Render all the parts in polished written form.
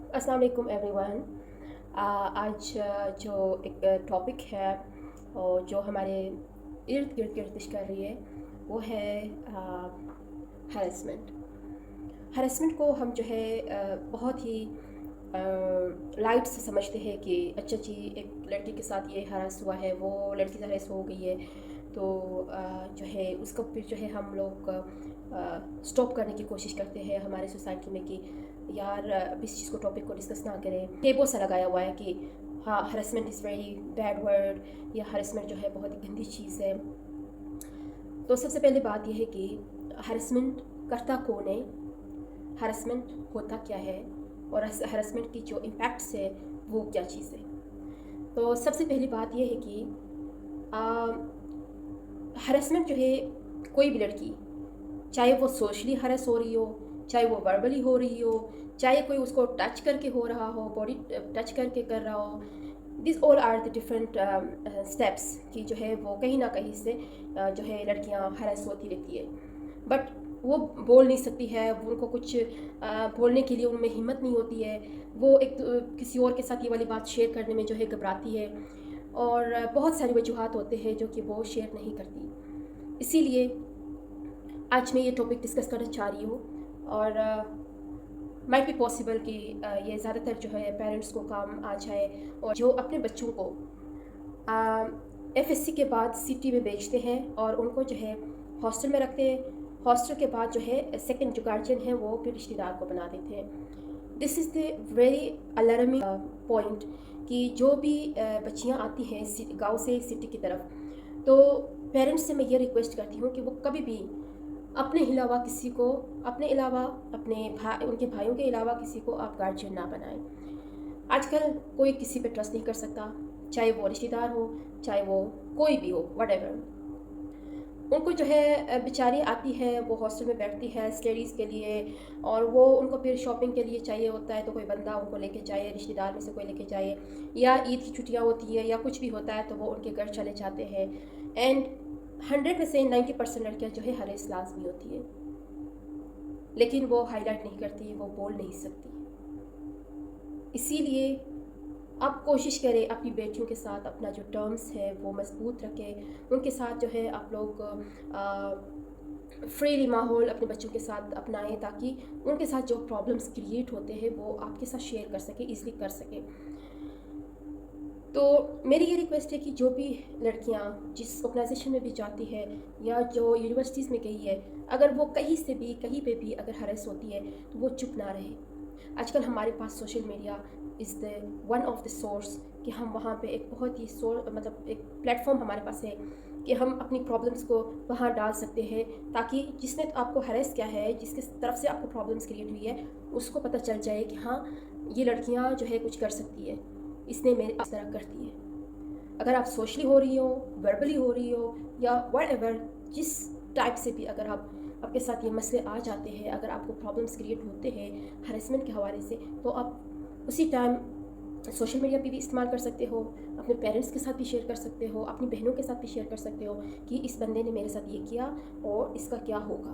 अस्सलाम वालेकुम एवरीवन। आज जो एक टॉपिक है और जो हमारे इर्द गिर्द गर्दिश कर रही है वो है हरेसमेंट। हरेसमेंट को हम जो है बहुत ही लाइट से समझते हैं कि अच्छा जी, एक लड़की के साथ ये हरास हुआ है, वो लड़की हरास हो गई है, तो जो है उसको फिर जो है हम लोग स्टॉप करने की कोशिश करते हैं हमारे सोसाइटी में कि यार अब इस चीज़ को टॉपिक को डिस्कस ना करें। टेबो सा लगाया हुआ है कि हाँ, harassment is very bad word, या हरेसमेंट जो है बहुत ही गंदी चीज़ है। तो सबसे पहले बात यह है कि हरेसमेंट करता कौन है, हरेसमेंट होता क्या है, और हरेसमेंट की जो इम्पैक्ट्स है वो क्या चीज़ है। तो सबसे पहली बात यह है कि हरेसमेंट जो है, कोई भी लड़की, चाहे वो सोशली हरेस हो रही हो, चाहे वो वर्बली हो रही हो, चाहे कोई उसको टच करके हो रहा हो, बॉडी टच करके कर रहा हो, this all are the different steps कि जो है वो कहीं ना कहीं से जो है लड़कियां हरेस होती रहती है। बट वो बोल नहीं सकती है, उनको कुछ बोलने के लिए उनमें हिम्मत नहीं होती है। वो एक किसी और के साथ ये वाली बात शेयर करने में जो है घबराती है, और बहुत सारी वजूहात होते हैं जो कि वो शेयर नहीं करती। इसीलिए आज मैं ये टॉपिक डिस्कस करना चाह रही हूँ, और माइट बी पॉसिबल कि ये ज़्यादातर जो है पेरेंट्स को काम आ जाए, और जो अपने बच्चों को एफएससी के बाद सिटी में भेजते हैं और उनको जो है हॉस्टल में रखते हैं। हॉस्टल के बाद जो है सेकंड जो गार्जियन है वो फिर रिश्तेदार को बना देते हैं। This is the very alarming point कि जो भी बच्चियाँ आती हैं गांव से सिटी की तरफ, तो पेरेंट्स से मैं ये रिक्वेस्ट करती हूँ कि वो कभी भी अपने अलावा किसी को, अपने अलावा अपने भाई, उनके भाइयों के अलावा किसी को आप गार्जियन ना बनाएं। आजकल कोई किसी पे ट्रस्ट नहीं कर सकता, चाहे वो रिश्तेदार हो, चाहे वो कोई भी हो, व्हाटएवर। उनको जो है बेचारी आती है, वो हॉस्टल में बैठती है स्टडीज़ के लिए, और वो उनको फिर शॉपिंग के लिए चाहिए होता है तो कोई बंदा उनको लेके जाए, रिश्तेदार में से कोई लेके जाए, या ईद की छुट्टियाँ होती है या कुछ भी होता है तो वो उनके घर चले जाते हैं। एंड 100 में से 90% लड़कियाँ जो है हरेस लाजमी होती है, लेकिन वो हाईलाइट नहीं करती, वो बोल नहीं सकती। इसीलिए आप कोशिश करें अपनी बेटियों के साथ अपना जो टर्म्स है वो मजबूत रखें। उनके साथ जो है आप लोग फ्रीली माहौल अपने बच्चों के साथ अपनाएं, ताकि उनके साथ जो प्रॉब्लम्स क्रिएट होते हैं वो आपके साथ शेयर कर सकें, ईज़िली कर सकें। तो मेरी ये रिक्वेस्ट है कि जो भी लड़कियां जिस ऑर्गेनाइजेशन में भी जाती है या जो यूनिवर्सिटीज़ में गई है, अगर वो कहीं से भी कहीं पे भी अगर हरेस होती है तो वो चुप ना रहे। आजकल हमारे पास social media is the one of the source कि हम वहाँ पे एक बहुत ही मतलब एक प्लेटफॉर्म हमारे पास है कि हम अपनी प्रॉब्लम्स को वहाँ डाल सकते हैं, ताकि जिसने आपको हरेस किया है, जिसके तरफ से आपको प्रॉब्लम्स क्रिएट हुई है, उसको पता चल जाए कि हाँ, ये लड़कियाँ जो है कुछ कर सकती है, इसने मेरे इस तरह करती है। अगर आप सोशली हो रही हो, वर्बली हो रही हो, या व्हाटएवर, जिस टाइप से भी अगर आपके साथ ये मसले आ जाते हैं, अगर आपको प्रॉब्लम्स क्रिएट होते हैं हरेसमेंट के हवाले से, तो आप उसी टाइम सोशल मीडिया पे भी इस्तेमाल कर सकते हो, अपने पेरेंट्स के साथ भी शेयर कर सकते हो, अपनी बहनों के साथ भी शेयर कर सकते हो कि इस बंदे ने मेरे साथ ये किया और इसका क्या होगा।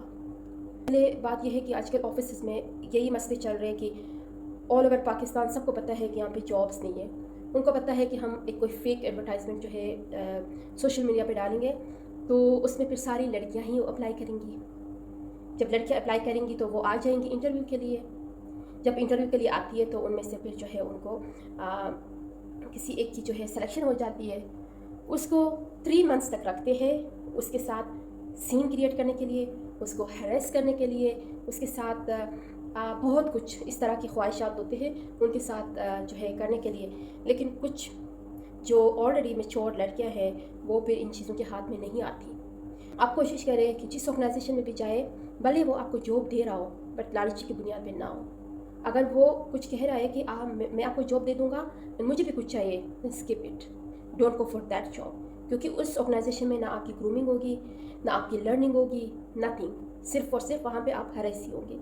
पहले बात यह है कि आजकल ऑफिस में यही मसले चल रहे हैं कि ऑल ओवर पाकिस्तान सबको पता है कि यहाँ पे जॉब्स नहीं है। उनको पता है कि हम एक कोई फेक एडवर्टाइजमेंट जो है सोशल मीडिया पे डालेंगे तो उसमें फिर सारी लड़कियाँ ही अप्लाई करेंगी। जब लड़कियाँ अप्लाई करेंगी तो वो आ जाएंगी इंटरव्यू के लिए। जब इंटरव्यू के लिए आती है तो उनमें से फिर जो है उनको किसी एक की जो है सिलेक्शन हो जाती है। उसको 3 मंथ्स तक रखते हैं, उसके साथ सीन क्रिएट करने के लिए, उसको हैरेस करने के लिए, उसके साथ बहुत कुछ इस तरह की ख्वाहिशात होते हैं उनके साथ जो है करने के लिए। लेकिन कुछ जो ऑलरेडी मैच्योर लड़कियां हैं वो फिर इन चीज़ों के हाथ में नहीं आती। आप कोशिश करें कि जिस ऑर्गेनाइजेशन में भी जाए, भले वो आपको जॉब दे रहा हो बट लालची की बुनियाद पे ना हो। अगर वो कुछ कह रहा है कि मैं आपको जॉब दे दूंगा, मुझे भी कुछ चाहिए, skip it, don't go for that job, क्योंकि उस ऑर्गेनाइजेशन में ना आपकी ग्रूमिंग होगी, ना आपकी लर्निंग होगी, नथिंग, सिर्फ और सिर्फ वहाँ पे आप हरेस ही होंगे।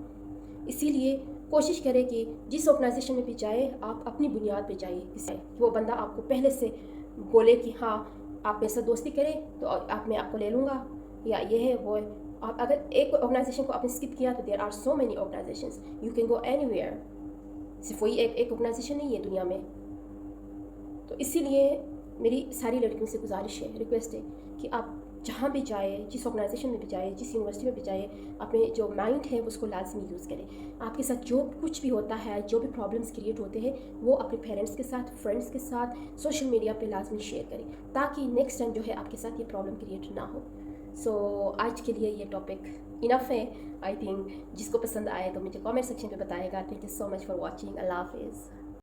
इसीलिए कोशिश करें कि जिस ऑर्गेनाइजेशन में भी जाए आप अपनी बुनियाद पे जाइए, कि वो बंदा आपको पहले से बोले कि हाँ, आप मेरे साथ दोस्ती करें तो मैं आपको ले लूँगा, या ये है वो है। आप अगर एक ऑर्गेनाइजेशन को आपने स्किप किया तो there are so many organisations, you can go anywhere. सिर्फ वही एक ऑर्गेनाइजेशन नहीं है दुनिया में। तो इसीलिए मेरी सारी लड़कियों से गुजारिश है, रिक्वेस्ट है कि आप जहाँ भी जाए, जिस ऑर्गेनाइजेशन में भी जाए, जिस यूनिवर्सिटी में भी जाए, अपने जो माइंड है उसको लाजमी यूज़ करें। आपके साथ जो कुछ भी होता है, जो भी प्रॉब्लम्स क्रिएट होते हैं, वो अपने पेरेंट्स के साथ, फ्रेंड्स के साथ, सोशल मीडिया पे लाजमी शेयर करें, ताकि नेक्स्ट टाइम जो है आपके साथ ये प्रॉब्लम क्रिएट ना हो। सो आज के लिए ये टॉपिक इनफ है। आई थिंक जिसको पसंद आए तो मुझे कमेंट सेक्शन में बताएगा। Thank you so much for watching. अल्लाह हाफिज़।